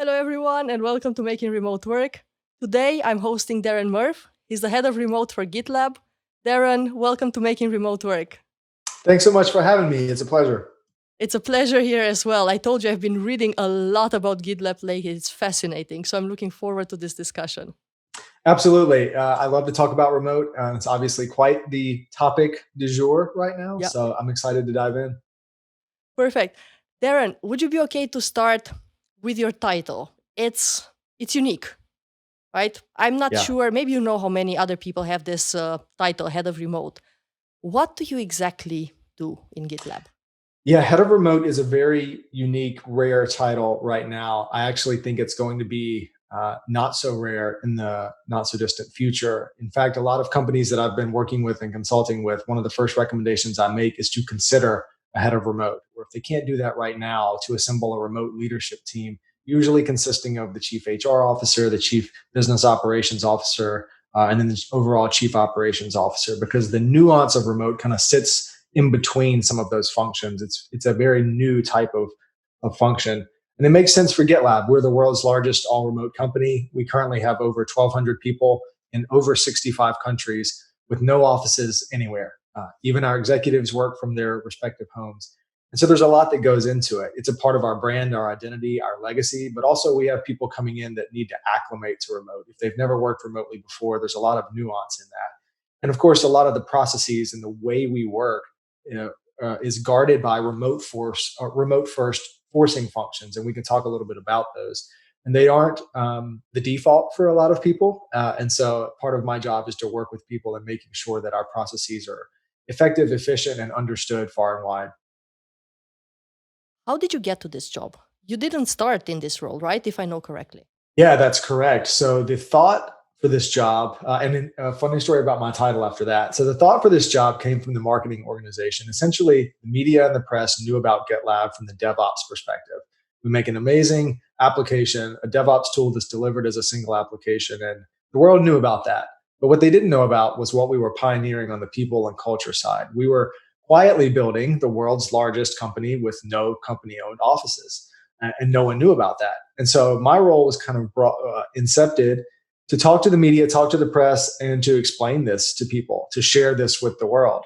Hello, everyone, and welcome to Making Remote Work. Today, I'm hosting Darren Murph. He's the head of remote for GitLab. Darren, welcome to Making Remote Work. Thanks so much for having me. It's a pleasure. It's a pleasure here as well. I told you I've been reading a lot about GitLab lately. It's fascinating. So I'm looking forward to this discussion. Absolutely. I love to talk about remote. It's obviously quite the topic du jour right now. Yeah. So I'm excited to dive in. Perfect. Darren, would you be okay to start with your title? It's unique, right? I'm not sure. Maybe you know how many other people have this title, head of remote. What do you exactly do in GitLab? Yeah, head of remote is a very unique, rare title right now. I actually think it's going to be not so rare in the not so distant future. In fact, a lot of companies that I've been working with and consulting with, one of the first recommendations I make is to consider a head of remote, or if they can't do that right now, to assemble a remote leadership team, usually consisting of the chief HR officer, the chief business operations officer, and then the overall chief operations officer, because the nuance of remote kind of sits in between some of those functions. It's a very new type of function. And it makes sense for GitLab. We're the world's largest all remote company. We currently have over 1,200 people in over 65 countries with no offices anywhere. Even our executives work from their respective homes. And so there's a lot that goes into it. It's a part of our brand, our identity, our legacy, but also we have people coming in that need to acclimate to remote. If they've never worked remotely before, there's a lot of nuance in that. And of course, a lot of the processes and the way we work is guarded by remote first forcing functions, and we can talk a little bit about those. And they aren't the default for a lot of people, and so part of my job is to work with people and making sure that our processes are effective, efficient, and understood far and wide. How did you get to this job? You didn't start in this role, right? If I know correctly. Yeah, that's correct. So the thought for this job, and then a funny story about my title after that. So the thought for this job came from the marketing organization. Essentially, the media and the press knew about GitLab from the DevOps perspective. We make an amazing application, a DevOps tool that's delivered as a single application, and the world knew about that. But what they didn't know about was what we were pioneering on the people and culture side. We were quietly building the world's largest company with no company-owned offices, and no one knew about that. And so my role was kind of incepted to talk to the media, talk to the press, and to explain this to people, to share this with the world.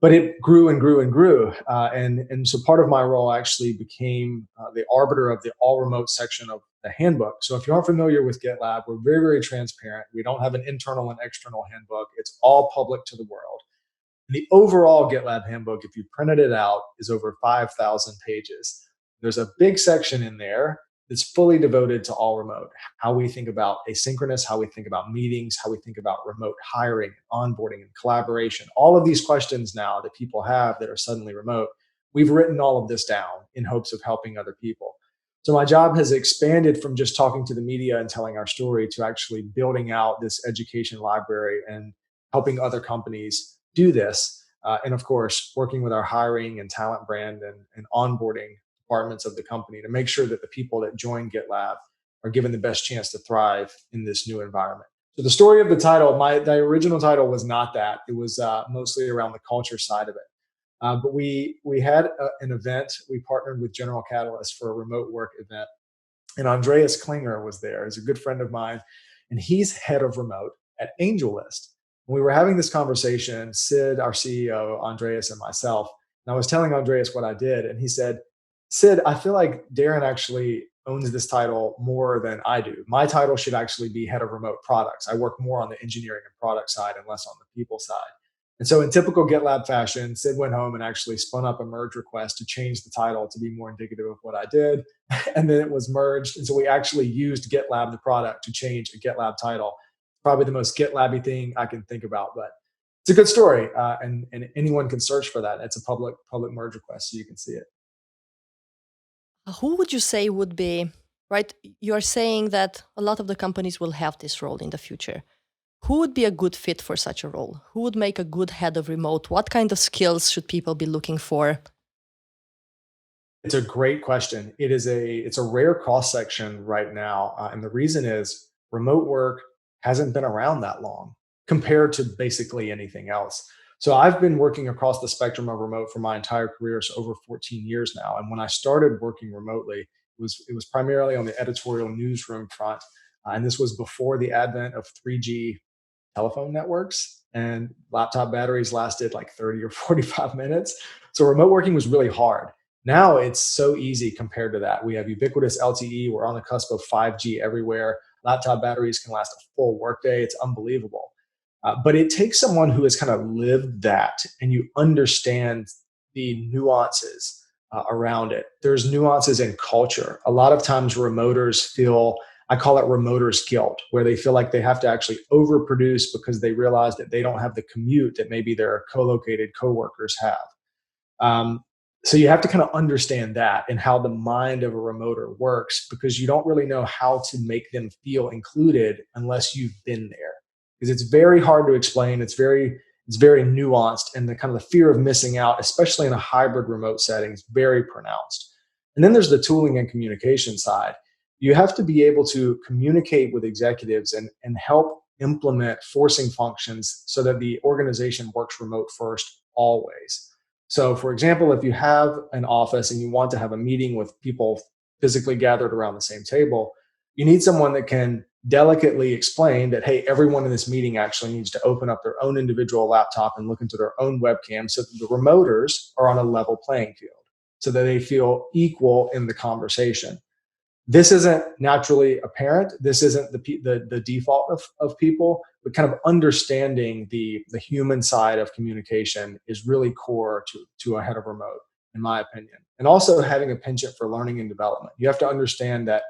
But it grew and grew and grew. And so part of my role actually became the arbiter of the all remote section of the handbook. So if you aren't familiar with GitLab, we're very, very transparent. We don't have an internal and external handbook. It's all public to the world. And the overall GitLab handbook, if you printed it out, is over 5,000 pages. There's a big section in there that's fully devoted to all remote, how we think about asynchronous, how we think about meetings, how we think about remote hiring, onboarding, and collaboration. All of these questions now that people have that are suddenly remote, we've written all of this down in hopes of helping other people. So my job has expanded from just talking to the media and telling our story to actually building out this education library and helping other companies do this. And of course, working with our hiring and talent brand and onboarding departments of the company to make sure that the people that join GitLab are given the best chance to thrive in this new environment. So the story of the title, the original title was not that. It was mostly around the culture side of it. But we had an event. We partnered with General Catalyst for a remote work event. And Andreas Klinger was there. He's a good friend of mine. And he's head of remote at AngelList. When we were having this conversation, Sid, our CEO, Andreas, and myself, and I was telling Andreas what I did. And he said, Sid, I feel like Darren actually owns this title more than I do. My title should actually be head of remote products. I work more on the engineering and product side and less on the people side. And so in typical GitLab fashion, Sid went home and actually spun up a merge request to change the title to be more indicative of what I did. And then it was merged. And so we actually used GitLab, the product, to change a GitLab title. Probably the most GitLab-y thing I can think about, but it's a good story. And anyone can search for that. It's a public merge request, so you can see it. Who would you say would be, right? You're saying that a lot of the companies will have this role in the future. Who would be a good fit for such a role? Who would make a good head of remote? What kind of skills should people be looking for? It's a great question. It's a rare cross section right now. And the reason is remote work hasn't been around that long compared to basically anything else. So I've been working across the spectrum of remote for my entire career, so over 14 years now. And when I started working remotely, it was primarily on the editorial newsroom front, and this was before the advent of 3G telephone networks, and laptop batteries lasted like 30 or 45 minutes. So remote working was really hard. Now it's so easy compared to that. We have ubiquitous LTE. We're on the cusp of 5G everywhere. Laptop batteries can last a full workday. It's unbelievable. But it takes someone who has kind of lived that and you understand the nuances around it. There's nuances in culture. A lot of times, remoters feel, I call it remoters guilt, where they feel like they have to actually overproduce because they realize that they don't have the commute that maybe their co-located coworkers have. Um, so you have to kind of understand that and how the mind of a remoter works, because you don't really know how to make them feel included unless you've been there. Because it's very hard to explain. It's very nuanced, and the kind of the fear of missing out, especially in a hybrid remote setting, is very pronounced. And then there's the tooling and communication side. You have to be able to communicate with executives and help implement forcing functions so that the organization works remote first always. So, for example, if you have an office and you want to have a meeting with people physically gathered around the same table, you need someone that can delicately explain that, hey, everyone in this meeting actually needs to open up their own individual laptop and look into their own webcam so that the remoters are on a level playing field, so that they feel equal in the conversation. This isn't naturally apparent. This isn't the default of people, but kind of understanding the human side of communication is really core to a head of remote, in my opinion. And also having a penchant for learning and development. You have to understand that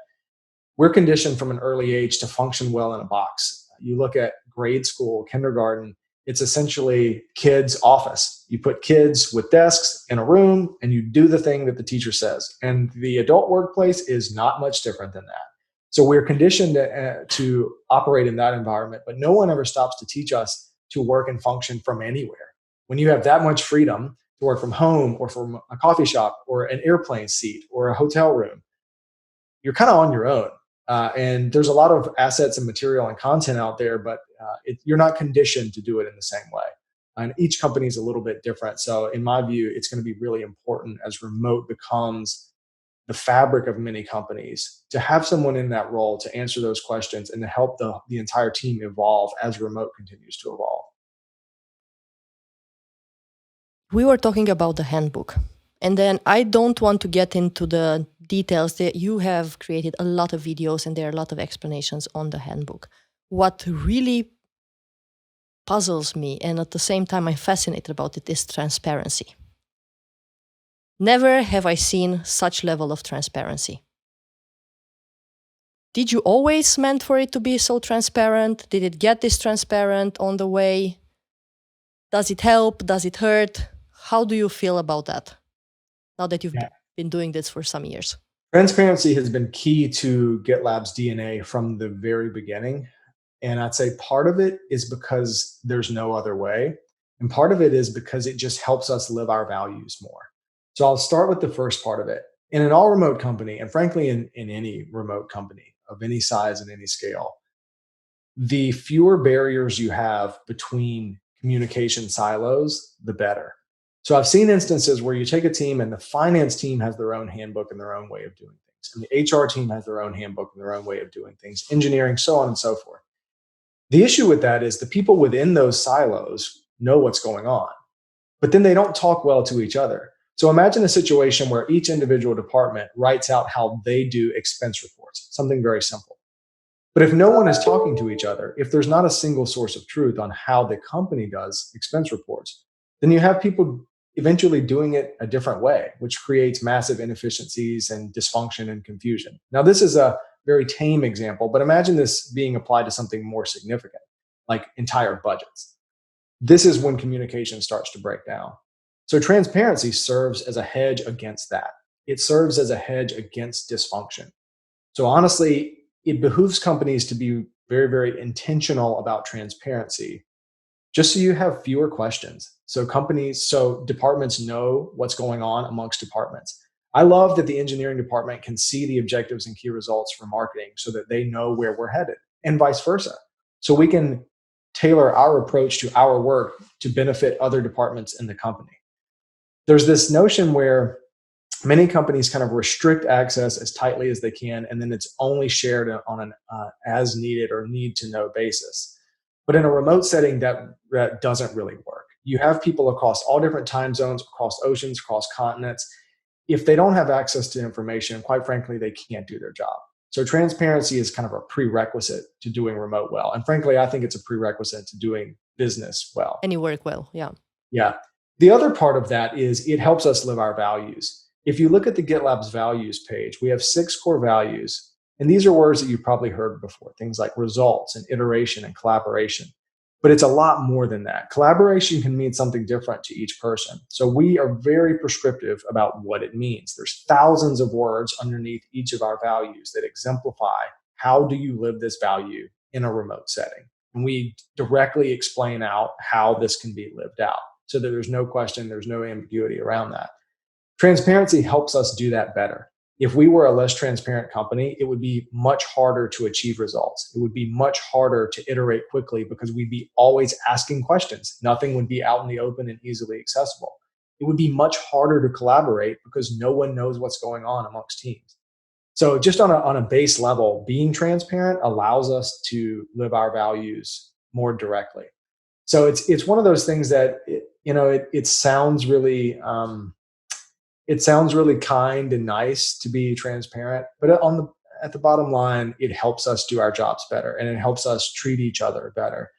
we're conditioned from an early age to function well in a box. You look at grade school, kindergarten, it's essentially kids' office. You put kids with desks in a room and you do the thing that the teacher says. And the adult workplace is not much different than that. So we're conditioned to operate in that environment, but no one ever stops to teach us to work and function from anywhere. When you have that much freedom to work from home or from a coffee shop or an airplane seat or a hotel room, you're kind of on your own. And there's a lot of assets and material and content out there, but you're not conditioned to do it in the same way. And each company is a little bit different. So, in my view, it's going to be really important as remote becomes the fabric of many companies to have someone in that role to answer those questions and to help the entire team evolve as remote continues to evolve. We were talking about the handbook. And then I don't want to get into the details that you have created a lot of videos and there are a lot of explanations on the handbook. What really puzzles me, and at the same time I'm fascinated about it, is transparency. Never have I seen such level of transparency. Did you always meant for it to be so transparent? Did it get this transparent on the way? Does it help? Does it hurt? How do you feel about that now that you've been doing this for some years? Transparency has been key to GitLab's DNA from the very beginning. And I'd say part of it is because there's no other way. And part of it is because it just helps us live our values more. So I'll start with the first part of it. In an all remote company, and frankly, in any remote company of any size and any scale, the fewer barriers you have between communication silos, the better. So I've seen instances where you take a team and the finance team has their own handbook and their own way of doing things. And the HR team has their own handbook and their own way of doing things, engineering, so on and so forth. The issue with that is the people within those silos know what's going on, but then they don't talk well to each other. So imagine a situation where each individual department writes out how they do expense reports, something very simple. But if no one is talking to each other, if there's not a single source of truth on how the company does expense reports, then you have people eventually doing it a different way, which creates massive inefficiencies and dysfunction and confusion. Now, this is a very tame example, but imagine this being applied to something more significant, like entire budgets. This is when communication starts to break down. So transparency serves as a hedge against that. It serves as a hedge against dysfunction. So honestly, it behooves companies to be very, very intentional about transparency, just so you have fewer questions. So departments know what's going on amongst departments. I love that the engineering department can see the objectives and key results for marketing so that they know where we're headed, and vice versa. So we can tailor our approach to our work to benefit other departments in the company. There's this notion where many companies kind of restrict access as tightly as they can, and then it's only shared on an as needed or need to know basis. But in a remote setting, that doesn't really work. You have people across all different time zones, across oceans, across continents. If they don't have access to information, quite frankly, they can't do their job. So transparency is kind of a prerequisite to doing remote well. And frankly, I think it's a prerequisite to doing business well. And you work well, yeah. Yeah. The other part of that is it helps us live our values. If you look at the GitLab's values page, we have 6 core values. And these are words that you've probably heard before, things like results and iteration and collaboration. But it's a lot more than that. Collaboration can mean something different to each person. So we are very prescriptive about what it means. There's thousands of words underneath each of our values that exemplify how do you live this value in a remote setting. And we directly explain out how this can be lived out so that there's no question, there's no ambiguity around that. Transparency helps us do that better. If we were a less transparent company, it would be much harder to achieve results. It would be much harder to iterate quickly because we'd be always asking questions. Nothing would be out in the open and easily accessible. It would be much harder to collaborate because no one knows what's going on amongst teams. So just on a base level, being transparent allows us to live our values more directly. So it's one of those things that it sounds really kind and nice to be transparent, but at the bottom line, it helps us do our jobs better and it helps us treat each other better.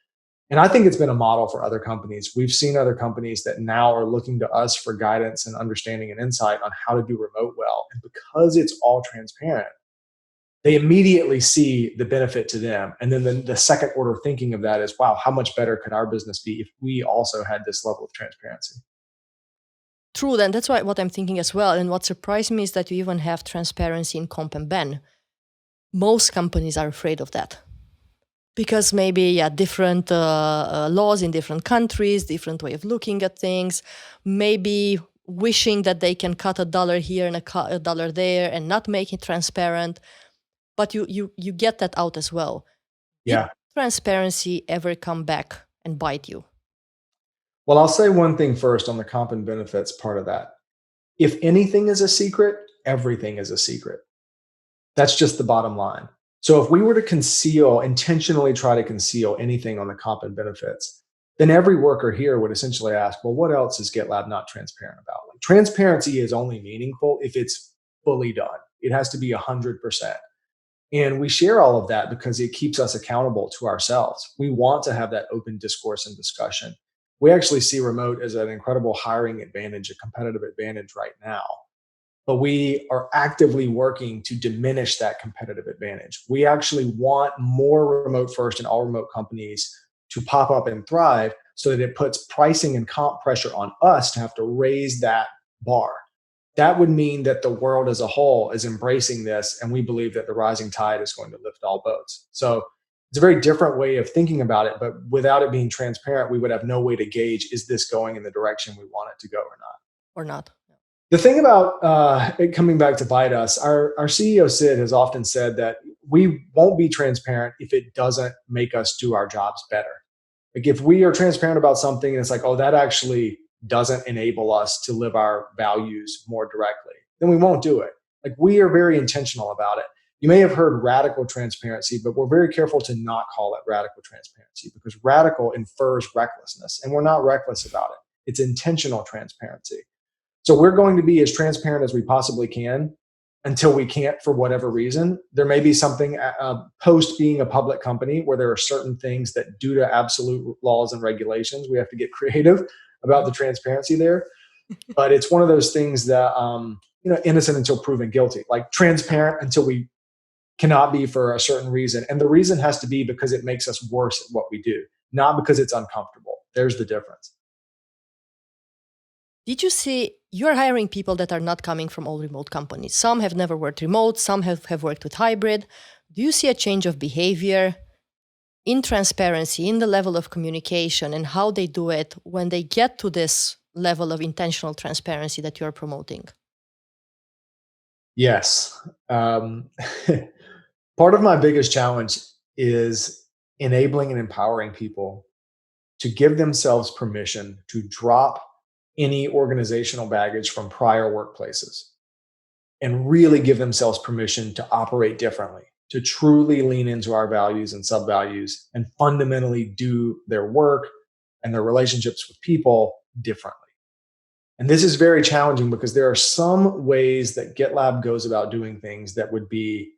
And I think it's been a model for other companies. We've seen other companies that now are looking to us for guidance and understanding and insight on how to do remote well. And because it's all transparent, they immediately see the benefit to them. And then the second order thinking of that is, wow, how much better could our business be if we also had this level of transparency? True, and that's what I'm thinking as well. And what surprised me is that you even have transparency in comp and ben. Most companies are afraid of that because maybe different laws in different countries, different way of looking at things, maybe wishing that they can cut $1 here and a dollar there and not make it transparent. But you get that out as well. Yeah. Did transparency ever come back and bite you? Well, I'll say one thing first on the comp and benefits part of that. If anything is a secret, everything is a secret. That's just the bottom line. So if we were to intentionally try to conceal anything on the comp and benefits, then every worker here would essentially ask, well, what else is GitLab not transparent about? Like, transparency is only meaningful if it's fully done. It has to be 100%. And we share all of that because it keeps us accountable to ourselves. We want to have that open discourse and discussion. We actually see remote as an incredible hiring advantage, a competitive advantage right now. But we are actively working to diminish that competitive advantage. We actually want more remote first and all remote companies to pop up and thrive so that it puts pricing and comp pressure on us to have to raise that bar. That would mean that the world as a whole is embracing this, and we believe that the rising tide is going to lift all boats. So it's a very different way of thinking about it, but without it being transparent, we would have no way to gauge, is this going in the direction we want it to go or not? Or not. The thing about it coming back to bite us, our CEO, Sid, has often said that we won't be transparent if it doesn't make us do our jobs better. Like if we are transparent about something and it's like, oh, that actually doesn't enable us to live our values more directly, then we won't do it. Like we are very intentional about it. You may have heard radical transparency, but we're very careful to not call it radical transparency because radical infers recklessness, and we're not reckless about it. It's intentional transparency. So we're going to be as transparent as we possibly can until we can't for whatever reason. There may be something post being a public company where there are certain things that due to absolute laws and regulations, we have to get creative about the transparency there. But it's one of those things that, innocent until proven guilty, like transparent until we cannot be for a certain reason. And the reason has to be because it makes us worse at what we do, not because it's uncomfortable. There's the difference. Did you see you're hiring people that are not coming from all remote companies? Some have never worked remote, some have worked with hybrid. Do you see a change of behavior in transparency, in the level of communication and how they do it when they get to this level of intentional transparency that you're promoting? Yes. Part of my biggest challenge is enabling and empowering people to give themselves permission to drop any organizational baggage from prior workplaces and really give themselves permission to operate differently, to truly lean into our values and sub-values and fundamentally do their work and their relationships with people differently. And this is very challenging because there are some ways that GitLab goes about doing things that would be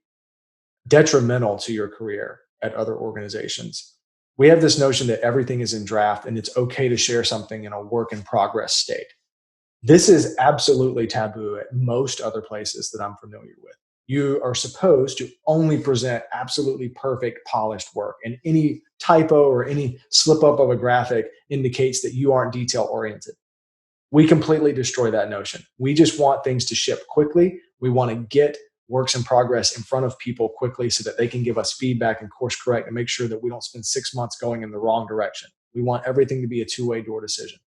detrimental to your career at other organizations. We have this notion that everything is in draft and it's okay to share something in a work in progress state. This is absolutely taboo at most other places that I'm familiar with. You are supposed to only present absolutely perfect, polished work, and any typo or any slip up of a graphic indicates that you aren't detail oriented. We completely destroy that notion. We just want things to ship quickly. We want to get works in progress in front of people quickly so that they can give us feedback and course correct and make sure that we don't spend 6 months going in the wrong direction. We want everything to be a two-way door decision.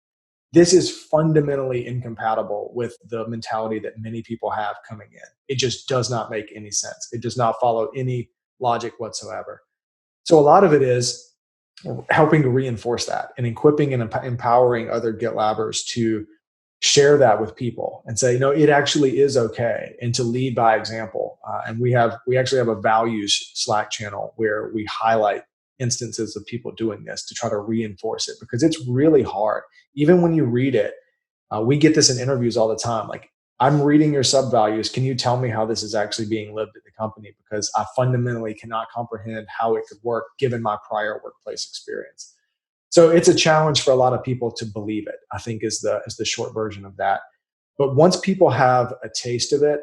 This is fundamentally incompatible with the mentality that many people have coming in. It just does not make any sense. It does not follow any logic whatsoever. So a lot of it is helping to reinforce that and equipping and empowering other GitLabbers to share that with people and say, no, it actually is okay, and to lead by example. And we actually have a values Slack channel where we highlight instances of people doing this to try to reinforce it, because it's really hard. Even when you read it, we get this in interviews all the time. Like, I'm reading your sub values. Can you tell me how this is actually being lived at the company? Because I fundamentally cannot comprehend how it could work given my prior workplace experience. So it's a challenge for a lot of people to believe it, I think is the short version of that. But once people have a taste of it,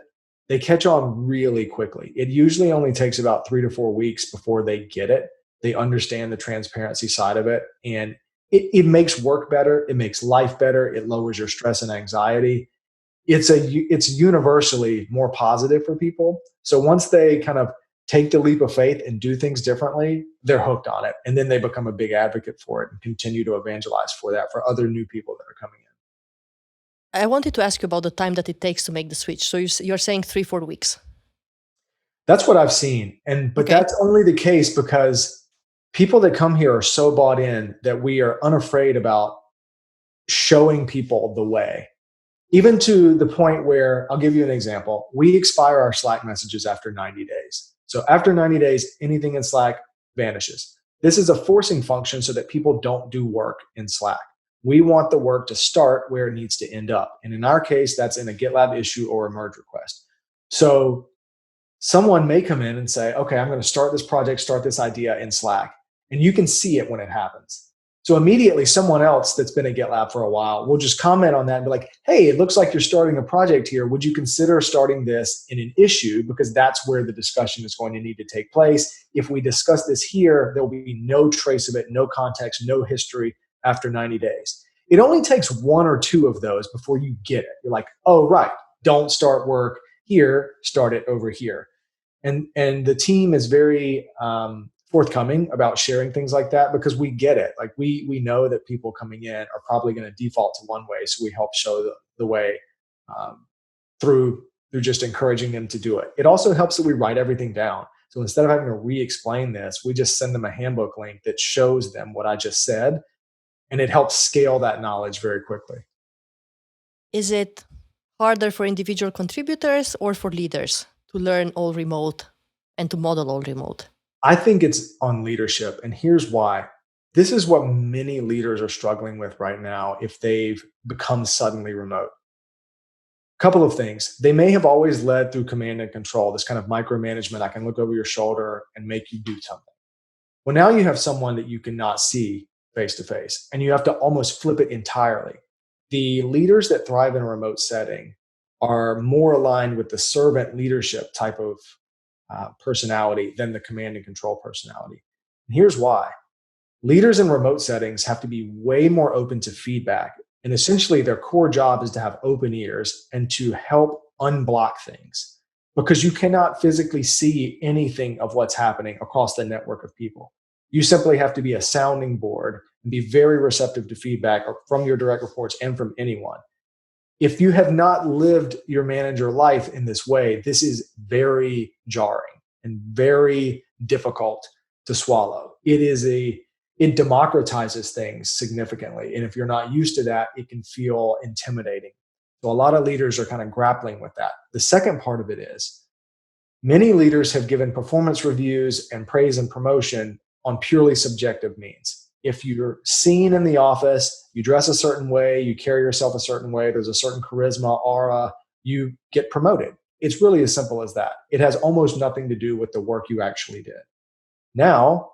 they catch on really quickly. It usually only takes about 3 to 4 weeks before they get it. They understand the transparency side of it, and it makes work better. It makes life better. It lowers your stress and anxiety. It's universally more positive for people. So once they kind of take the leap of faith and do things differently, they're hooked on it. And then they become a big advocate for it and continue to evangelize for that for other new people that are coming in. I wanted to ask you about the time that it takes to make the switch. So you're saying 3-4 weeks. That's what I've seen. But that's only the case because people that come here are so bought in that we are unafraid about showing people the way. Even to the point where, I'll give you an example. We expire our Slack messages after 90 days. So after 90 days, anything in Slack vanishes. This is a forcing function so that people don't do work in Slack. We want the work to start where it needs to end up. And in our case, that's in a GitLab issue or a merge request. So someone may come in and say, okay, I'm going to start this project, start this idea in Slack. And you can see it when it happens. So immediately someone else that's been at GitLab for a while will just comment on that and be like, hey, it looks like you're starting a project here. Would you consider starting this in an issue? Because that's where the discussion is going to need to take place. If we discuss this here, there'll be no trace of it, no context, no history after 90 days. It only takes 1 or 2 of those before you get it. You're like, oh, right, don't start work here, start it over here. And the team is very forthcoming about sharing things like that because we get it. Like we know that people coming in are probably going to default to one way, so we help show the way through just encouraging them to do it. It also helps that we write everything down. So instead of having to re-explain this, we just send them a handbook link that shows them what I just said, and it helps scale that knowledge very quickly. Is it harder for individual contributors or for leaders to learn all remote and to model all remote? I think it's on leadership, and here's why. This is what many leaders are struggling with right now if they've become suddenly remote. Couple of things. They may have always led through command and control, this kind of micromanagement. I can look over your shoulder and make you do something. Well, now you have someone that you cannot see face to face, and you have to almost flip it entirely. The leaders that thrive in a remote setting are more aligned with the servant leadership type of personality than the command and control personality. And here's why. Leaders in remote settings have to be way more open to feedback. And essentially their core job is to have open ears and to help unblock things, because you cannot physically see anything of what's happening across the network of people. You simply have to be a sounding board and be very receptive to feedback from your direct reports and from anyone. If you have not lived your manager life in this way, this is very jarring and very difficult to swallow. It is it democratizes things significantly. And if you're not used to that, it can feel intimidating. So a lot of leaders are kind of grappling with that. The second part of it is many leaders have given performance reviews and praise and promotion on purely subjective means. If you're seen in the office, you dress a certain way, you carry yourself a certain way, there's a certain charisma, aura, you get promoted. It's really as simple as that. It has almost nothing to do with the work you actually did. Now,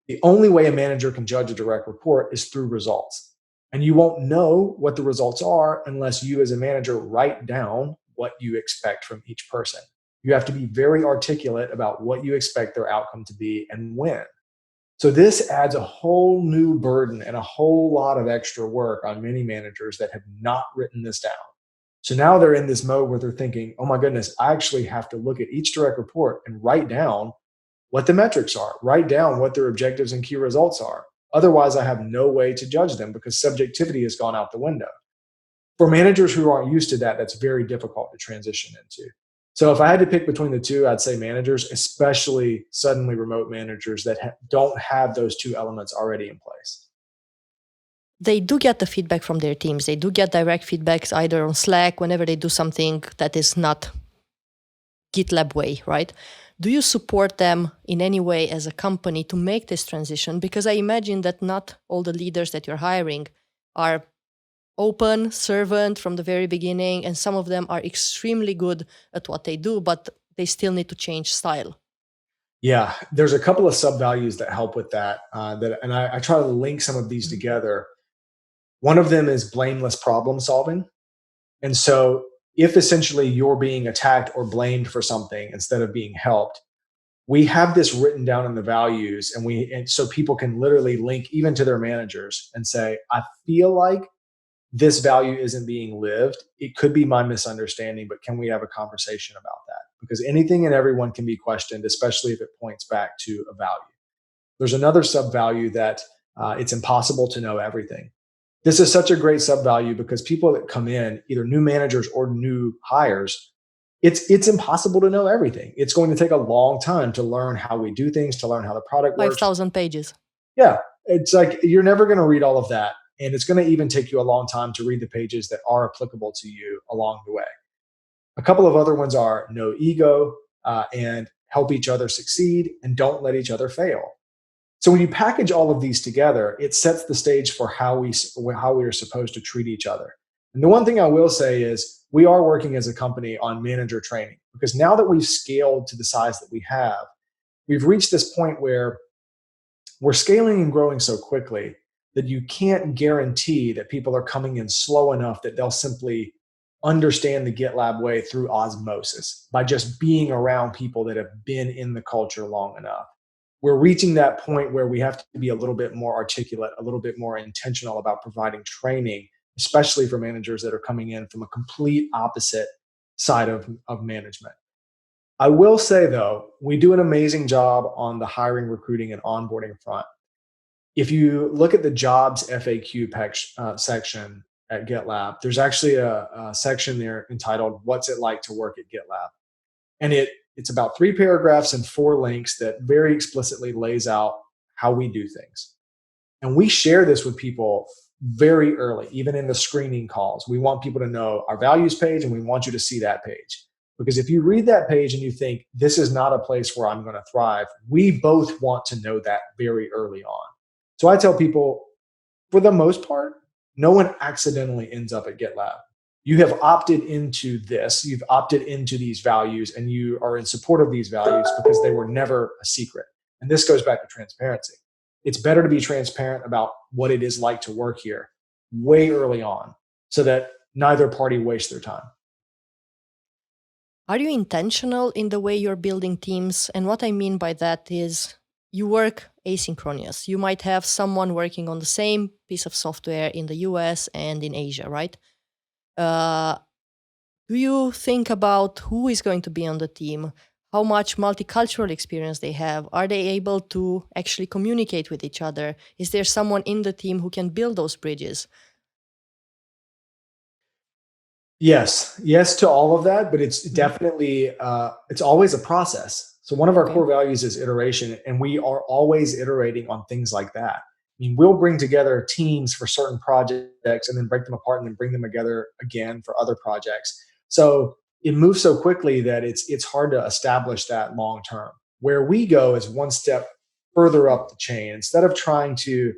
the only way a manager can judge a direct report is through results. And you won't know what the results are unless you as a manager write down what you expect from each person. You have to be very articulate about what you expect their outcome to be and when. So this adds a whole new burden and a whole lot of extra work on many managers that have not written this down. So now they're in this mode where they're thinking, oh my goodness, I actually have to look at each direct report and write down what the metrics are, write down what their objectives and key results are. Otherwise, I have no way to judge them because subjectivity has gone out the window. For managers who aren't used to that, that's very difficult to transition into. So if I had to pick between the two, I'd say managers, especially suddenly remote managers that don't have those two elements already in place. They do get the feedback from their teams. They do get direct feedbacks either on Slack whenever they do something that is not GitLab way, right? Do you support them in any way as a company to make this transition? Because I imagine that not all the leaders that you're hiring are open, servant from the very beginning, and some of them are extremely good at what they do, but they still need to change style. Yeah, there's a couple of sub values that help with that. And I try to link some of these together. One of them is blameless problem solving. And so if essentially you're being attacked or blamed for something instead of being helped, we have this written down in the values, and so people can literally link even to their managers and say, I feel like this value isn't being lived. It could be my misunderstanding, but can we have a conversation about that? Because anything and everyone can be questioned, especially if it points back to a value. There's another sub value that it's impossible to know everything. This is such a great sub value because people that come in, either new managers or new hires, it's impossible to know everything. It's going to take a long time to learn how we do things, to learn how the product works. 5,000 pages. Yeah, it's like you're never going to read all of that. And it's going to even take you a long time to read the pages that are applicable to you along the way. A couple of other ones are no ego and help each other succeed and don't let each other fail. So when you package all of these together, it sets the stage for how we are supposed to treat each other. And the one thing I will say is we are working as a company on manager training, because now that we've scaled to the size that we have, we've reached this point where we're scaling and growing so quickly that you can't guarantee that people are coming in slow enough that they'll simply understand the GitLab way through osmosis by just being around people that have been in the culture long enough. We're reaching that point where we have to be a little bit more articulate, a little bit more intentional about providing training, especially for managers that are coming in from a complete opposite side of management. I will say, though, we do an amazing job on the hiring, recruiting, and onboarding front. If you look at the jobs FAQ section at GitLab, there's actually a section there entitled, What's It Like to Work at GitLab? And it's about 3 paragraphs and 4 links that very explicitly lays out how we do things. And we share this with people very early, even in the screening calls. We want people to know our values page, and we want you to see that page. Because if you read that page and you think, this is not a place where I'm going to thrive, we both want to know that very early on. So I tell people, for the most part, no one accidentally ends up at GitLab. You have opted into this, you've opted into these values, and you are in support of these values because they were never a secret. And this goes back to transparency. It's better to be transparent about what it is like to work here way early on so that neither party wastes their time. Are you intentional in the way you're building teams? And what I mean by that is you work asynchronous. You might have someone working on the same piece of software in the US and in Asia, right? Do you think about who is going to be on the team? How much multicultural experience they have? Are they able to actually communicate with each other? Is there someone in the team who can build those bridges? Yes to all of that, but it's definitely it's always a process. So one of our Okay. core values is iteration, and we are always iterating on things like that. I mean, we'll bring together teams for certain projects and then break them apart and then bring them together again for other projects. So it moves so quickly that it's hard to establish that long term. Where we go is one step further up the chain. Instead of trying to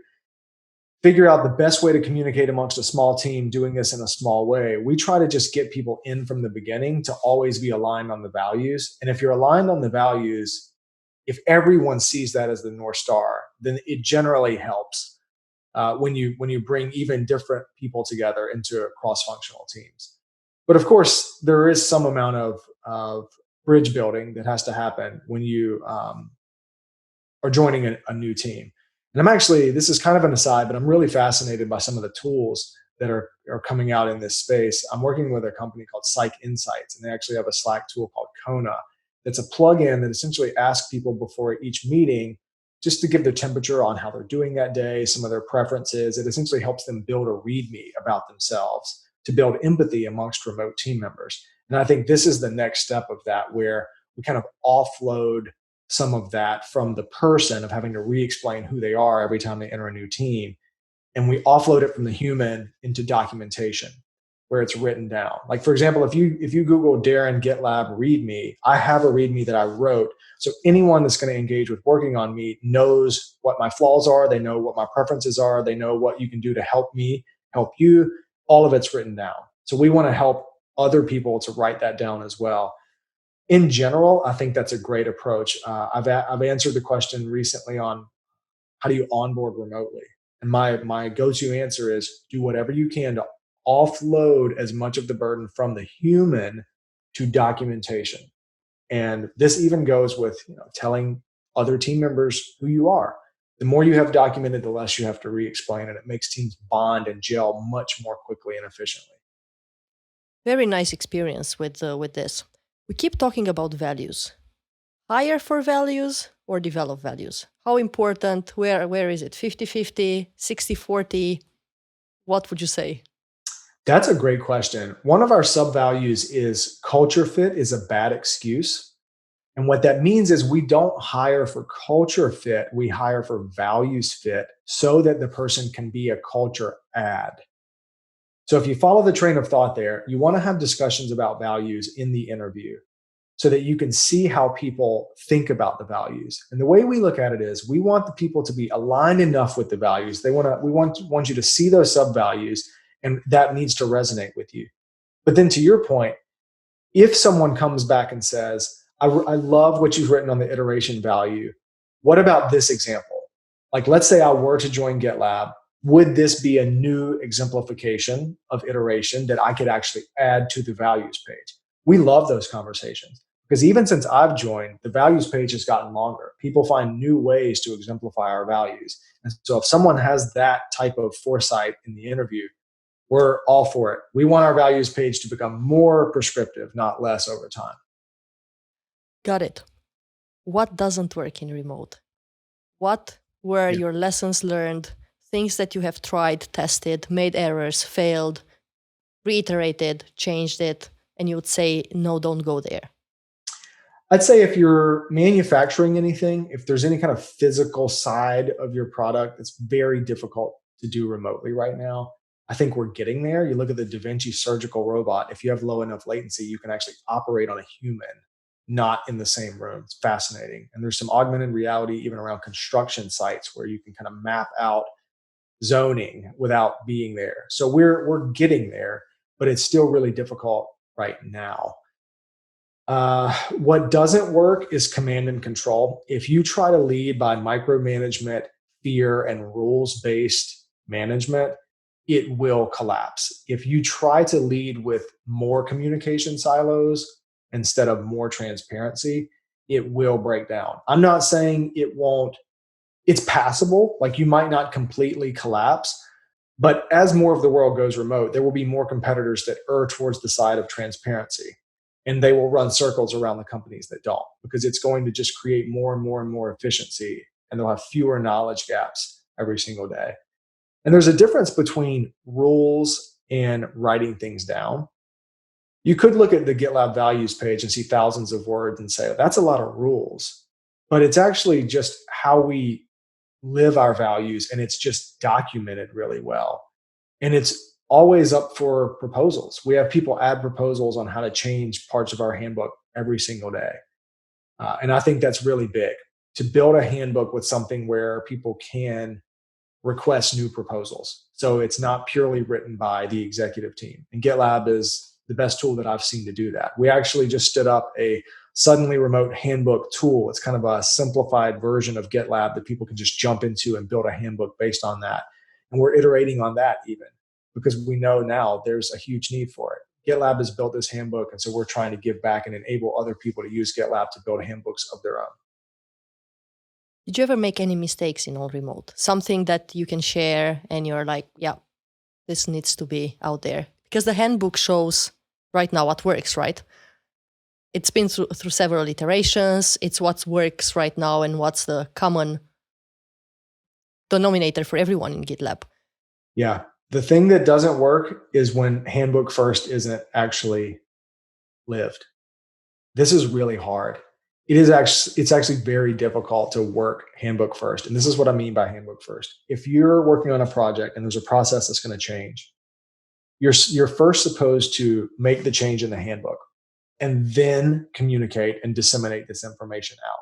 figure out the best way to communicate amongst a small team doing this in a small way, we try to just get people in from the beginning to always be aligned on the values. And if you're aligned on the values, if everyone sees that as the North Star, then it generally helps when you bring even different people together into cross-functional teams. But of course, there is some amount of bridge building that has to happen when you are joining a new team. And I'm actually, this is kind of an aside, but I'm really fascinated by some of the tools that are coming out in this space. I'm working with a company called Psych Insights, and they actually have a Slack tool called Kona. That's a plugin that essentially asks people before each meeting just to give their temperature on how they're doing that day, some of their preferences. It essentially helps them build a README about themselves to build empathy amongst remote team members. And I think this is the next step of that, where we kind of offload some of that from the person of having to re-explain who they are every time they enter a new team, and we offload it from the human into documentation where it's written down. Like, for example, if you Google Darren GitLab README, I have a README that I wrote. So anyone that's going to engage with working on me knows what my flaws are. They know what my preferences are. They know what you can do to help me, help you. All of it's written down. So we want to help other people to write that down as well. In general, I think that's a great approach. I've answered the question recently on how do you onboard remotely, and my go-to answer is do whatever you can to offload as much of the burden from the human to documentation. And this even goes with telling other team members who you are. The more you have documented, the less you have to re-explain, and it makes teams bond and gel much more quickly and efficiently. Very nice experience with this. We keep talking about values. Hire for values or develop values? How important? Where is it? 50-50, 60-40? What would you say? That's a great question. One of our sub values is culture fit is a bad excuse. And what that means is we don't hire for culture fit, we hire for values fit so that the person can be a culture add. So if you follow the train of thought there, you want to have discussions about values in the interview so that you can see how people think about the values. And the way we look at it is we want the people to be aligned enough with the values. We want you to see those sub values, and that needs to resonate with you. But then to your point, if someone comes back and says, I love what you've written on the iteration value, what about this example? Like, let's say I were to join GitLab, would this be a new exemplification of iteration that I could actually add to the values page? We love those conversations because even since I've joined, the values page has gotten longer. People find new ways to exemplify our values. And so if someone has that type of foresight in the interview, we're all for it. We want our values page to become more prescriptive, not less over time. Got it. What doesn't work in remote? What were your lessons learned, things that you have tried, tested, made errors, failed, reiterated, changed it, and you would say, no, don't go there? I'd say if you're manufacturing anything, if there's any kind of physical side of your product, it's very difficult to do remotely right now. I think we're getting there. You look at the Da Vinci surgical robot, if you have low enough latency, you can actually operate on a human, not in the same room. It's fascinating. And there's some augmented reality even around construction sites where you can kind of map out zoning without being there. So we're getting there, but it's still really difficult right now. What doesn't work is command and control. If you try to lead by micromanagement, fear, and rules based management, it will collapse. If you try to lead with more communication silos instead of more transparency, it will break down. I'm not saying it won't, it's passable. Like, you might not completely collapse, but as more of the world goes remote, there will be more competitors that err towards the side of transparency. And they will run circles around the companies that don't, because it's going to just create more and more and more efficiency. And they'll have fewer knowledge gaps every single day. And there's a difference between rules and writing things down. You could look at the GitLab values page and see thousands of words and say, that's a lot of rules. But it's actually just how we live our values, and it's just documented really well. And it's always up for proposals. We have people add proposals on how to change parts of our handbook every single day. And I think that's really big, to build a handbook with something where people can request new proposals. So it's not purely written by the executive team. And GitLab is the best tool that I've seen to do that. We actually just stood up a suddenly remote handbook tool. It's kind of a simplified version of GitLab that people can just jump into and build a handbook based on that. And we're iterating on that even, because we know now there's a huge need for it. GitLab has built this handbook, and so we're trying to give back and enable other people to use GitLab to build handbooks of their own. Did you ever make any mistakes in all remote? Something that you can share and you're like, yeah, this needs to be out there? Because the handbook shows right now what works, right? It's been through several iterations. It's what works right now and what's the common denominator for everyone in GitLab. Yeah. The thing that doesn't work is when handbook first isn't actually lived. This is really hard. It's actually very difficult to work handbook first. And this is what I mean by handbook first. If you're working on a project and there's a process that's going to change, you're first supposed to make the change in the handbook and then communicate and disseminate this information out.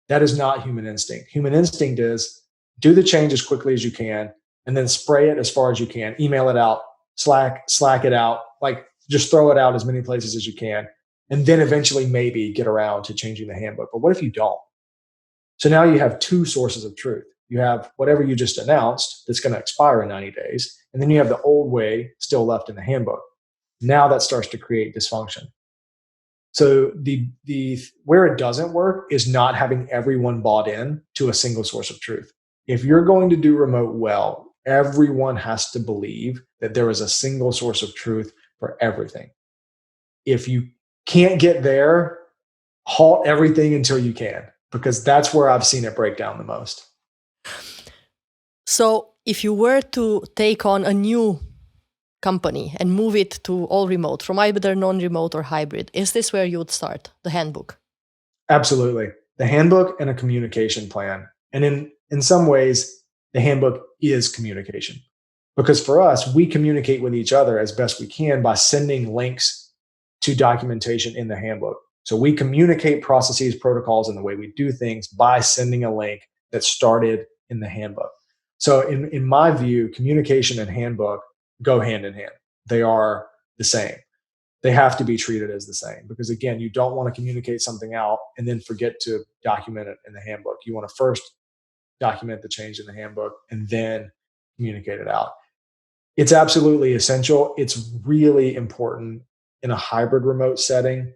That is not human instinct. Human instinct is do the change as quickly as you can and then spray it as far as you can, email it out, Slack it out, like just throw it out as many places as you can. And then eventually maybe get around to changing the handbook. But what if you don't? So now you have two sources of truth. You have whatever you just announced that's going to expire in 90 days. And then you have the old way still left in the handbook. Now that starts to create dysfunction. So the where it doesn't work is not having everyone bought in to a single source of truth. If you're going to do remote well, everyone has to believe that there is a single source of truth for everything. If you can't get there, halt everything until you can, because that's where I've seen it break down the most. So if you were to take on a new company and move it to all remote, from either non-remote or hybrid, is this where you would start, the handbook? Absolutely. The handbook and a communication plan. And in some ways, the handbook is communication. Because for us, we communicate with each other as best we can by sending links to documentation in the handbook. So we communicate processes, protocols, and the way we do things by sending a link that started in the handbook. So in my view, communication and handbook go hand in hand. They are the same. They have to be treated as the same because, again, you don't want to communicate something out and then forget to document it in the handbook. You want to first document the change in the handbook and then communicate it out. It's absolutely essential. It's really important in a hybrid remote setting,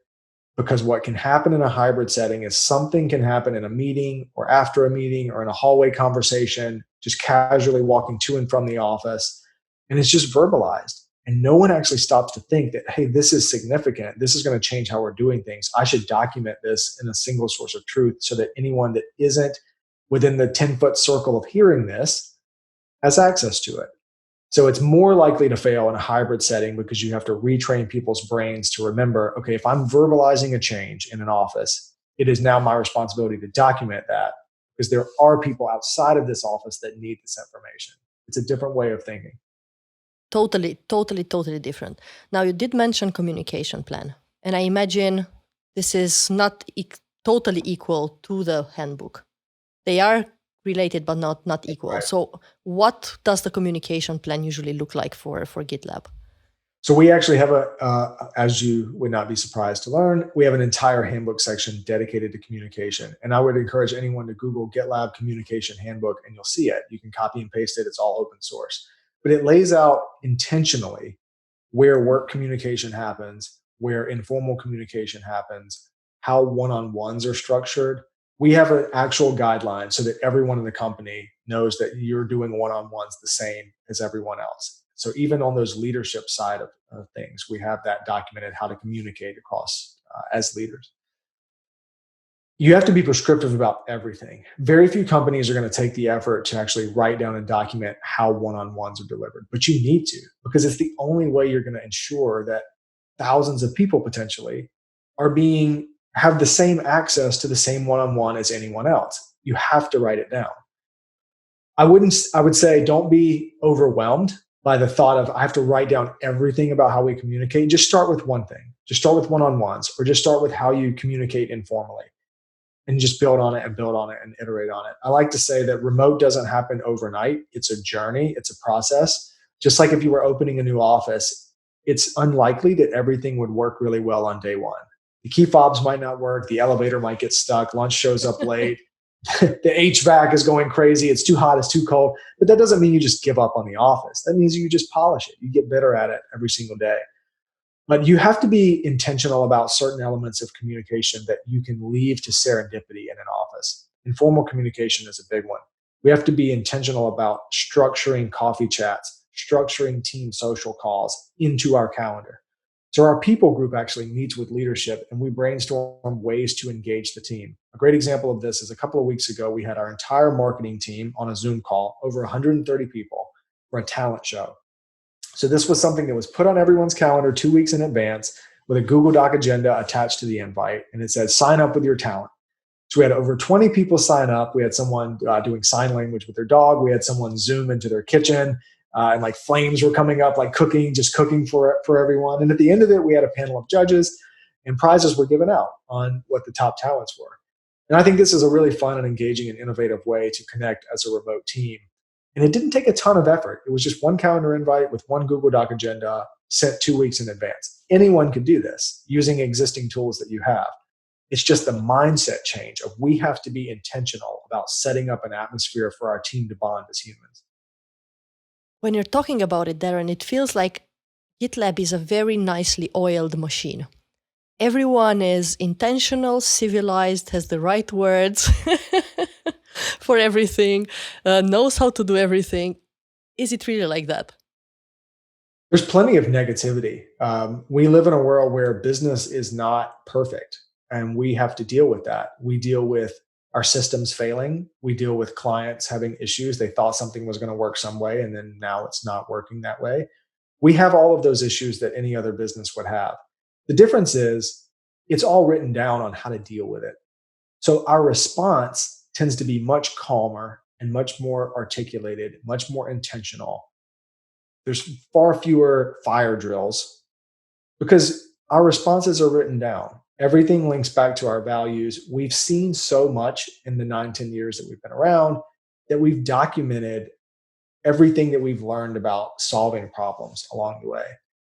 because what can happen in a hybrid setting is something can happen in a meeting or after a meeting or in a hallway conversation, just casually walking to and from the office. And it's just verbalized. And no one actually stops to think that, hey, this is significant. This is going to change how we're doing things. I should document this in a single source of truth so that anyone that isn't within the 10-foot circle of hearing this has access to it. So it's more likely to fail in a hybrid setting because you have to retrain people's brains to remember, okay, if I'm verbalizing a change in an office, it is now my responsibility to document that because there are people outside of this office that need this information. It's a different way of thinking. Totally different. Now, you did mention communication plan, and I imagine this is not totally equal to the handbook. They are related, but not equal. Right. So what does the communication plan usually look like for GitLab? So we actually have as you would not be surprised to learn, we have an entire handbook section dedicated to communication. And I would encourage anyone to Google GitLab Communication Handbook and you'll see it. You can copy and paste it. It's all open source. But it lays out intentionally where work communication happens, where informal communication happens, how one-on-ones are structured. We have an actual guideline so that everyone in the company knows that you're doing one-on-ones the same as everyone else. So even on those leadership side of things, we have that documented, how to communicate across as leaders. You have to be prescriptive about everything. Very few companies are going to take the effort to actually write down and document how one-on-ones are delivered, but you need to, because it's the only way you're going to ensure that thousands of people potentially have the same access to the same one-on-one as anyone else. You have to write it down. I would say don't be overwhelmed by the thought of I have to write down everything about how we communicate. Just start with one thing. Just start with one-on-ones, or just start with how you communicate informally, and just build on it and build on it and iterate on it. I like to say that remote doesn't happen overnight. It's a journey. It's a process. Just like if you were opening a new office, it's unlikely that everything would work really well on day one. The key fobs might not work. The elevator might get stuck. Lunch shows up late. The HVAC is going crazy. It's too hot. It's too cold. But that doesn't mean you just give up on the office. That means you just polish it. You get better at it every single day. But you have to be intentional about certain elements of communication that you can leave to serendipity in an office. Informal communication is a big one. We have to be intentional about structuring coffee chats, structuring team social calls into our calendar. So our people group actually meets with leadership, and we brainstorm ways to engage the team. A great example of this is a couple of weeks ago, we had our entire marketing team on a Zoom call, over 130 people, for a talent show. So this was something that was put on everyone's calendar 2 weeks in advance with a Google Doc agenda attached to the invite. And it said, sign up with your talent. So we had over 20 people sign up. We had someone doing sign language with their dog. We had someone Zoom into their kitchen, and like flames were coming up, like just cooking for everyone. And at the end of it, we had a panel of judges, and prizes were given out on what the top talents were. And I think this is a really fun and engaging and innovative way to connect as a remote team. And it didn't take a ton of effort. It was just one calendar invite with one Google Doc agenda sent 2 weeks in advance. Anyone could do this using existing tools that you have. It's just the mindset change of we have to be intentional about setting up an atmosphere for our team to bond as humans. When you're talking about it, Darren, it feels like GitLab is a very nicely oiled machine. Everyone is intentional, civilized, has the right words for everything, knows how to do everything. Is it really like that? There's plenty of negativity. We live in a world where business is not perfect, and we have to deal with that. We deal with our systems failing. We deal with clients having issues. They thought something was going to work some way, and then now it's not working that way. We have all of those issues that any other business would have. The difference is it's all written down on how to deal with it. So our response tends to be much calmer and much more articulated, much more intentional. There's far fewer fire drills because our responses are written down. Everything links back to our values. We've seen so much in the 9-10 years that we've been around that we've documented everything that we've learned about solving problems along the way.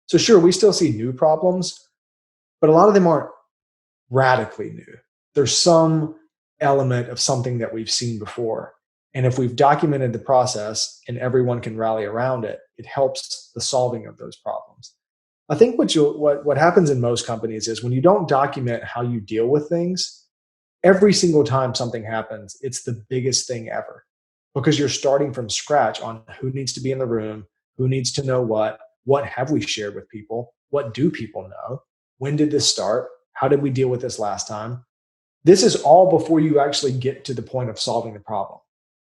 So sure, we still see new problems, but a lot of them aren't radically new. There's some element of something that we've seen before. And if we've documented the process and everyone can rally around it, it helps the solving of those problems. I think what happens in most companies is when you don't document how you deal with things, every single time something happens, it's the biggest thing ever because you're starting from scratch on who needs to be in the room, who needs to know what have we shared with people, what do people know, when did this start, how did we deal with this last time. This is all before you actually get to the point of solving the problem.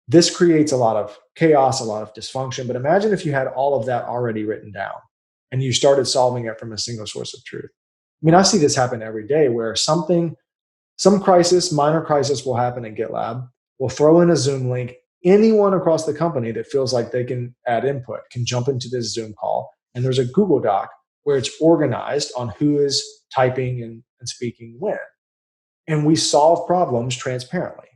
This creates a lot of chaos, a lot of dysfunction, but imagine if you had all of that already written down and you started solving it from a single source of truth. I mean, I see this happen every day where some crisis, minor crisis will happen in GitLab. We'll throw in a Zoom link. Anyone across the company that feels like they can add input can jump into this Zoom call. And there's a Google Doc where it's organized on who is typing and speaking when. And we solve problems transparently.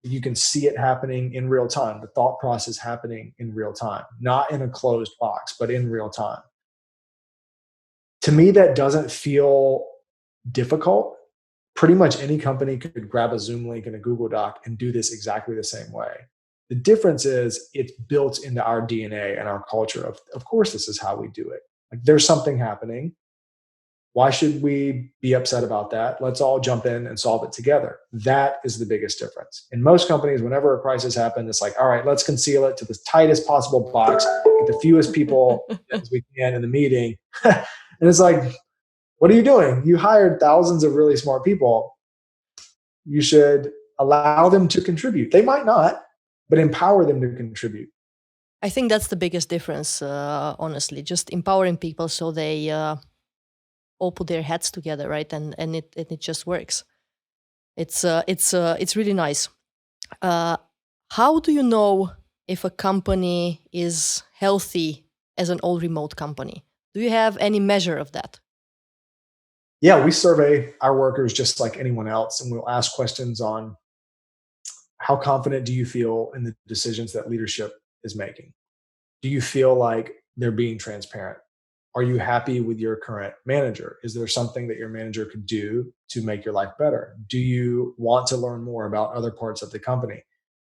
You can see it happening in real time, the thought process happening in real time, not in a closed box, but in real time. To me, that doesn't feel difficult. Pretty much any company could grab a Zoom link and a Google Doc and do this exactly the same way. The difference is it's built into our DNA and our culture of course, this is how we do it. Like there's something happening. Why should we be upset about that? Let's all jump in and solve it together. That is the biggest difference. In most companies, whenever a crisis happens, it's like, all right, let's conceal it to the tightest possible box, get the fewest people as we can in the meeting. And it's like, what are you doing? You hired thousands of really smart people. You should allow them to contribute. They might not, but empower them to contribute. I think that's the biggest difference, honestly, just empowering people so they all put their heads together, right? And it just works. It's really nice. How do you know if a company is healthy as an all remote company? Do you have any measure of that? Yeah, we survey our workers just like anyone else, and we'll ask questions on how confident do you feel in the decisions that leadership is making? Do you feel like they're being transparent? Are you happy with your current manager? Is there something that your manager could do to make your life better? Do you want to learn more about other parts of the company?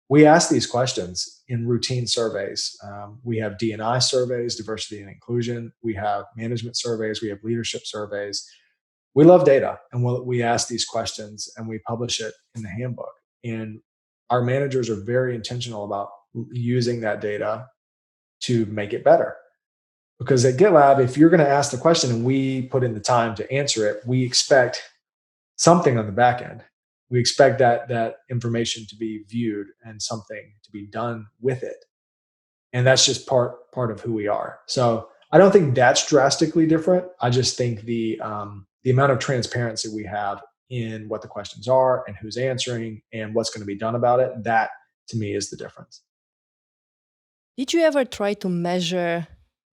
We ask these questions in routine surveys. We have D&I surveys, diversity and inclusion. We have management surveys. We have leadership surveys. We love data, and we ask these questions and we publish it in the handbook. And our managers are very intentional about using that data to make it better. Because at GitLab, if you're going to ask the question and we put in the time to answer it, we expect something on the back end. We expect that information to be viewed and something to be done with it. And that's just part of who we are. So I don't think that's drastically different. I just think the amount of transparency we have in what the questions are and who's answering and what's going to be done about it, that to me is the difference. Did you ever try to measure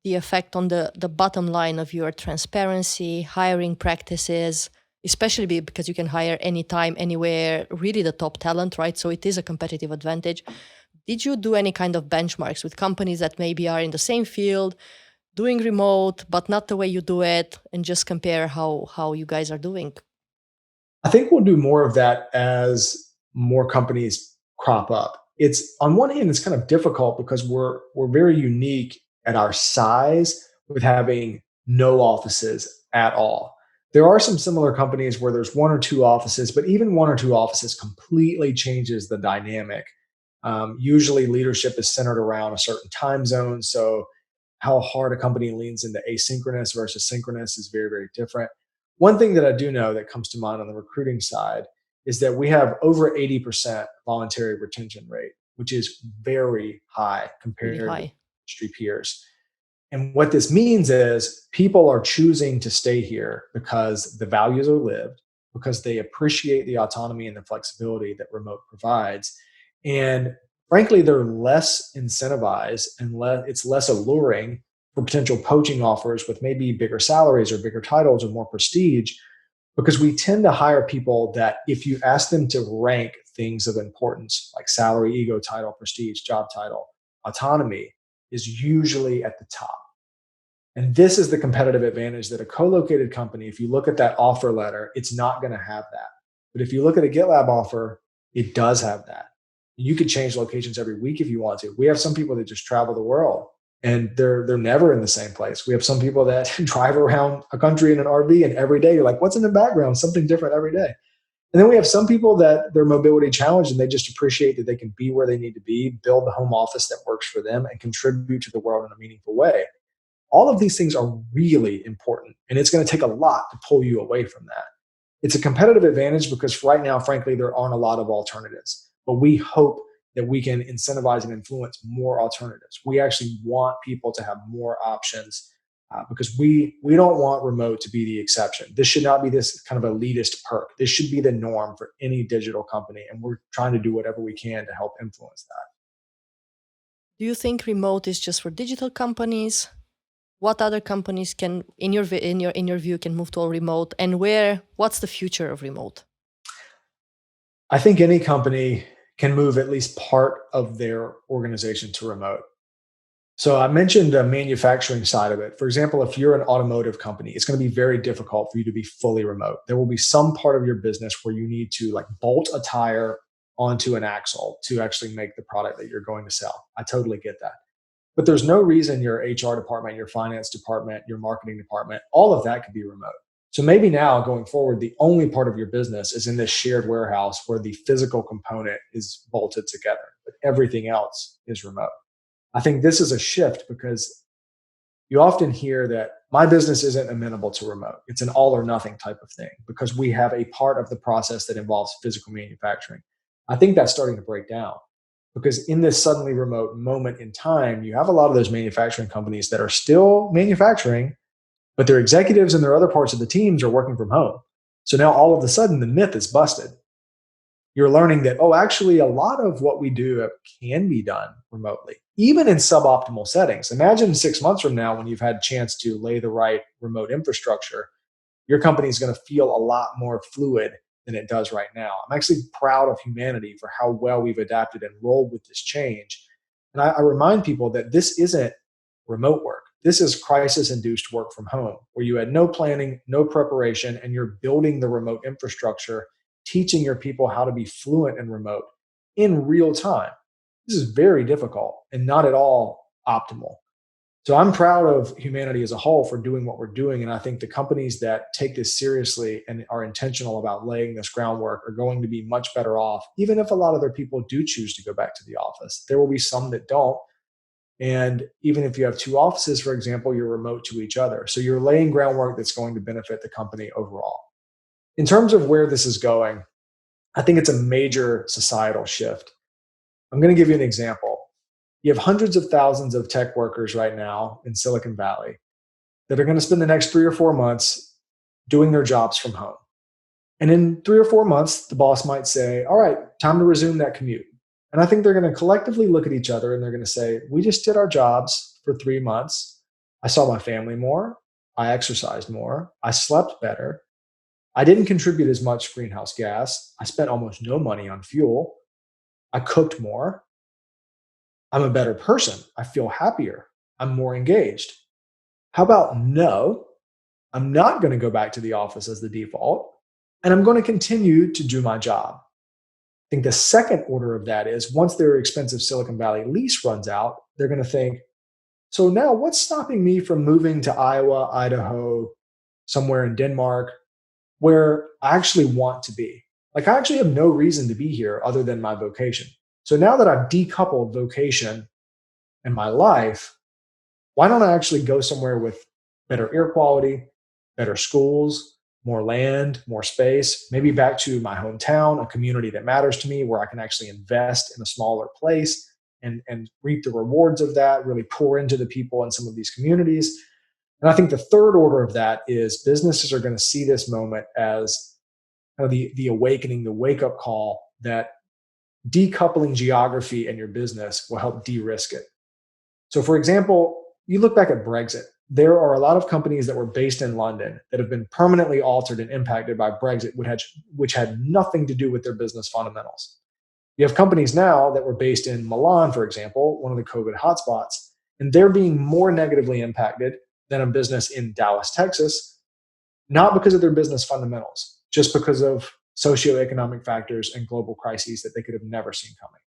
the effect on the bottom line of your transparency, hiring practices, especially because you can hire anytime, anywhere, really the top talent, right? So it is a competitive advantage. Did you do any kind of benchmarks with companies that maybe are in the same field, doing remote, but not the way you do it, and just compare how you guys are doing? I think we'll do more of that as more companies crop up. It's on one hand, it's kind of difficult because we're very unique at our size with having no offices at all. There are some similar companies where there's one or two offices, but even one or two offices completely changes the dynamic. Usually, leadership is centered around a certain time zone. So, how hard a company leans into asynchronous versus synchronous is very, very different. One thing that I do know that comes to mind on the recruiting side is that we have over 80% voluntary retention rate, which is very high compared Really to high. industry peers. And what this means is people are choosing to stay here because the values are lived, because they appreciate the autonomy and the flexibility that remote provides. And frankly, they're less incentivized and it's less alluring for potential poaching offers with maybe bigger salaries or bigger titles or more prestige, because we tend to hire people that if you ask them to rank things of importance like salary, ego, title, prestige, job title, autonomy is usually at the top. And this is the competitive advantage that a co-located company, if you look at that offer letter, it's not going to have that. But if you look at a GitLab offer, it does have that. You could change locations every week if you want to. We have some people that just travel the world and they're never in the same place. We have some people that drive around a country in an RV and every day you're like, what's in the background? Something different every day. And then we have some people that they're mobility challenged and they just appreciate that they can be where they need to be, build the home office that works for them and contribute to the world in a meaningful way. All of these things are really important, and it's going to take a lot to pull you away from that. It's a competitive advantage because right now, frankly, there aren't a lot of alternatives, but we hope that we can incentivize and influence more alternatives. We actually want people to have more options because we don't want remote to be the exception. This should not be this kind of elitist perk. This should be the norm for any digital company, and we're trying to do whatever we can to help influence that. Do you think remote is just for digital companies? What other companies can, in your view, can move to all remote, and what's the future of remote? I think any company can move at least part of their organization to remote. So I mentioned the manufacturing side of it. For example, if you're an automotive company, it's going to be very difficult for you to be fully remote. There will be some part of your business where you need to like bolt a tire onto an axle to actually make the product that you're going to sell. I totally get that. But there's no reason your HR department, your finance department, your marketing department, all of that could be remote. So maybe now going forward, the only part of your business is in this shared warehouse where the physical component is bolted together, but everything else is remote. I think this is a shift because you often hear that my business isn't amenable to remote. It's an all or nothing type of thing because we have a part of the process that involves physical manufacturing. I think that's starting to break down because in this suddenly remote moment in time, you have a lot of those manufacturing companies that are still manufacturing, but their executives and their other parts of the teams are working from home. So now all of a sudden the myth is busted. You're learning that, oh, actually, a lot of what we do can be done remotely, even in suboptimal settings. Imagine 6 months from now when you've had a chance to lay the right remote infrastructure, your company is going to feel a lot more fluid than it does right now. I'm actually proud of humanity for how well we've adapted and rolled with this change. And I remind people that this isn't remote work. This is crisis induced work from home, where you had no planning, no preparation, and you're building the remote infrastructure, teaching your people how to be fluent in remote in real time. This is very difficult and not at all optimal. So I'm proud of humanity as a whole for doing what we're doing. And I think the companies that take this seriously and are intentional about laying this groundwork are going to be much better off, even if a lot of their people do choose to go back to the office. There will be some that don't. And even if you have two offices, for example, you're remote to each other. So you're laying groundwork that's going to benefit the company overall. In terms of where this is going, I think it's a major societal shift. I'm going to give you an example. You have hundreds of thousands of tech workers right now in Silicon Valley that are going to spend the next 3 or 4 months doing their jobs from home. And in 3 or 4 months, the boss might say, all right, time to resume that commute. And I think they're going to collectively look at each other and they're going to say, we just did our jobs for 3 months. I saw my family more. I exercised more. I slept better. I didn't contribute as much greenhouse gas. I spent almost no money on fuel. I cooked more. I'm a better person. I feel happier. I'm more engaged. How about no? I'm not going to go back to the office as the default, and I'm going to continue to do my job. I think the second order of that is once their expensive Silicon Valley lease runs out, they're going to think, so now what's stopping me from moving to Iowa, Idaho, somewhere in Denmark, where I actually want to be? Like, I actually have no reason to be here other than my vocation. So now that I've decoupled vocation and my life, why don't I actually go somewhere with better air quality, better schools, more land, more space, maybe back to my hometown, a community that matters to me where I can actually invest in a smaller place and reap the rewards of that, really pour into the people in some of these communities. And I think the third order of that is businesses are going to see this moment as kind of the awakening, the wake up call that decoupling geography and your business will help de-risk it. So for example, you look back at Brexit, there are a lot of companies that were based in London that have been permanently altered and impacted by Brexit, which had nothing to do with their business fundamentals. You have companies now that were based in Milan, for example, one of the COVID hotspots, and they're being more negatively impacted than a business in Dallas, Texas, not because of their business fundamentals, just because of socioeconomic factors and global crises that they could have never seen coming.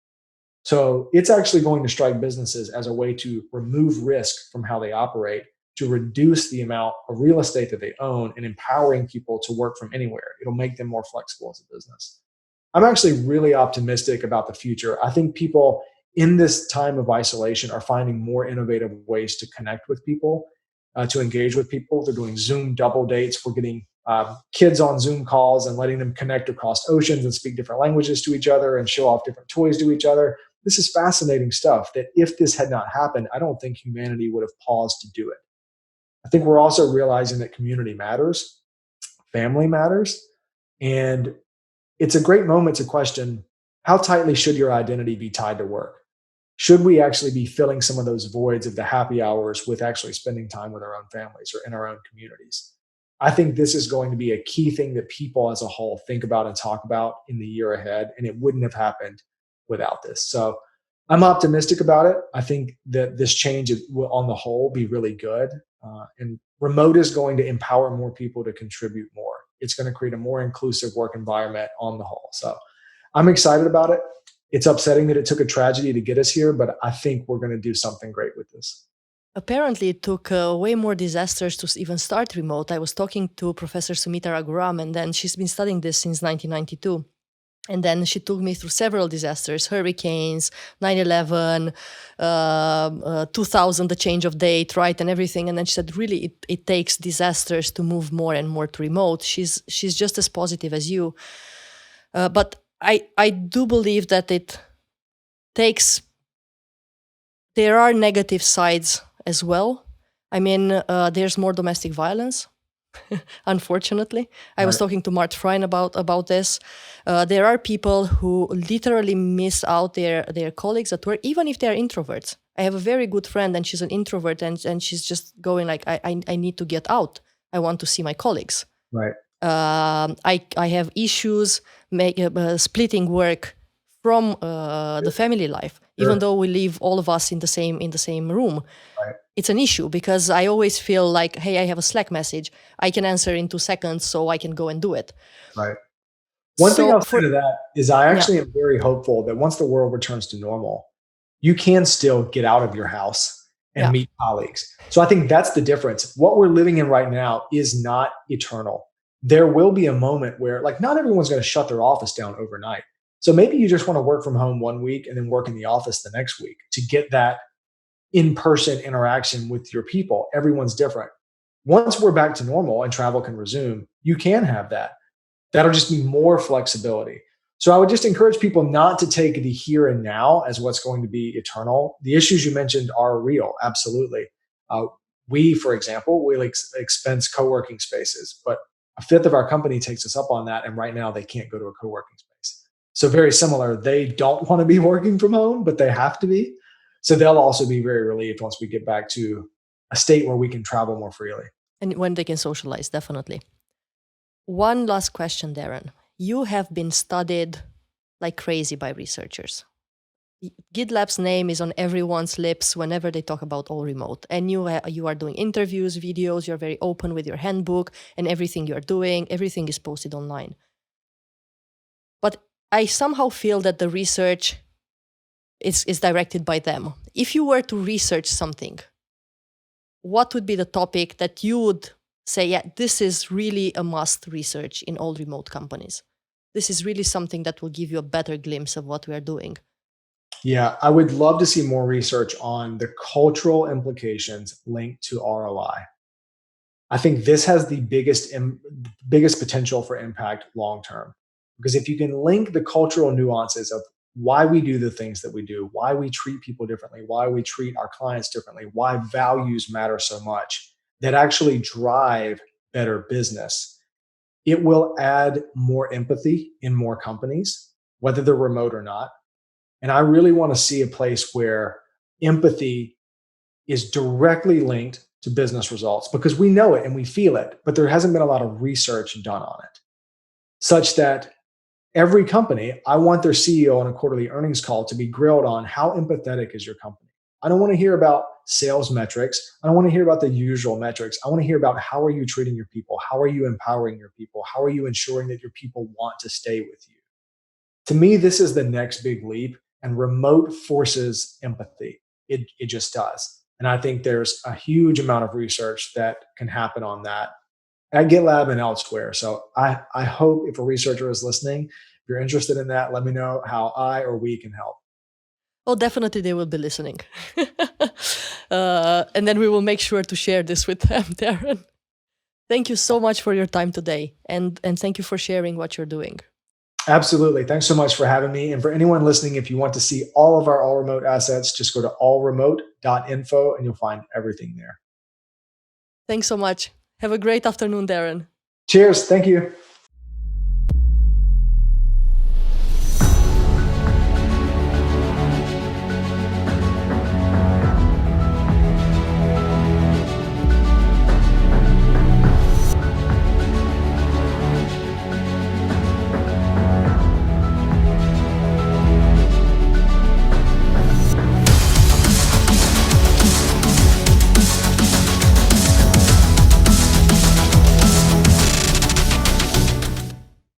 So it's actually going to strike businesses as a way to remove risk from how they operate, to reduce the amount of real estate that they own, and empowering people to work from anywhere. It'll make them more flexible as a business. I'm actually really optimistic about the future. I think people in this time of isolation are finding more innovative ways to connect with people, to engage with people. They're doing Zoom double dates. We're getting kids on Zoom calls and letting them connect across oceans and speak different languages to each other and show off different toys to each other. This is fascinating stuff that if this had not happened, I don't think humanity would have paused to do it. I think we're also realizing that community matters, family matters, and it's a great moment to question, how tightly should your identity be tied to work? Should we actually be filling some of those voids of the happy hours with actually spending time with our own families or in our own communities? I think this is going to be a key thing that people as a whole think about and talk about in the year ahead, and it wouldn't have happened without this. So I'm optimistic about it. I think that this change will, on the whole, be really good. And remote is going to empower more people to contribute more. It's going to create a more inclusive work environment on the whole. So I'm excited about it. It's upsetting that it took a tragedy to get us here, but I think we're going to do something great with this. Apparently, it took way more disasters to even start remote. I was talking to Professor Sumita Raghuram, and then she's been studying this since 1992. And then she took me through several disasters, hurricanes, 9/11, 2000, the change of date, right, and everything. And then she said, really, it takes disasters to move more and more to remote. She's just as positive as you. But I do believe that there are negative sides as well. I mean, there's more domestic violence, unfortunately. I was talking to Mart Frein about this. There are people who literally miss out their colleagues at work, even if they're introverts. I have a very good friend and she's an introvert and she's just going like, I need to get out. I want to see my colleagues. Right. I have issues splitting work from the family life, even though we live all of us in the same room. Right. It's an issue because I always feel like, hey, I have a Slack message. I can answer in 2 seconds, so I can go and do it. Right. One thing I'll say to that is I actually am very hopeful that once the world returns to normal, you can still get out of your house and meet colleagues. So I think that's the difference. What we're living in right now is not eternal. There will be a moment where, like, not everyone's going to shut their office down overnight. So maybe you just want to work from home 1 week and then work in the office the next week to get that in-person interaction with your people. Everyone's different. Once we're back to normal and travel can resume, you can have that. That'll just be more flexibility. So I would just encourage people not to take the here and now as what's going to be eternal. The issues you mentioned are real, absolutely. We, for example, we expense co-working spaces, but a fifth of our company takes us up on that. And right now they can't go to a co-working space. So very similar, they don't want to be working from home, but they have to be. So they'll also be very relieved once we get back to a state where we can travel more freely. And when they can socialize, definitely. One last question, Darren. You have been studied like crazy by researchers. GitLab's name is on everyone's lips whenever they talk about all remote. And you are doing interviews, videos, you're very open with your handbook, and everything you're doing, everything is posted online. But I somehow feel that the research is directed by them. If you were to research something, what would be the topic that you would say, yeah, this is really a must research in all remote companies? This is really something that will give you a better glimpse of what we are doing. Yeah, I would love to see more research on the cultural implications linked to ROI. I think this has the biggest potential for impact long term. Because if you can link the cultural nuances of why we do the things that we do, why we treat people differently, why we treat our clients differently, why values matter so much, that actually drive better business, it will add more empathy in more companies, whether they're remote or not. And I really want to see a place where empathy is directly linked to business results, because we know it and we feel it, but there hasn't been a lot of research done on it, such that every company, I want their CEO on a quarterly earnings call to be grilled on how empathetic is your company. I don't want to hear about sales metrics. I don't want to hear about the usual metrics. I want to hear about how are you treating your people? How are you empowering your people? How are you ensuring that your people want to stay with you? To me, this is the next big leap, and remote forces empathy. It just does. And I think there's a huge amount of research that can happen on that at GitLab and elsewhere. So I hope if a researcher is listening, if you're interested in that, let me know how I or we can help. Oh, definitely they will be listening. And then we will make sure to share this with them, Darren. Thank you so much for your time today. And thank you for sharing what you're doing. Absolutely. Thanks so much for having me. And for anyone listening, if you want to see all of our all remote assets, just go to allremote.info and you'll find everything there. Thanks so much. Have a great afternoon, Darren. Cheers. Thank you.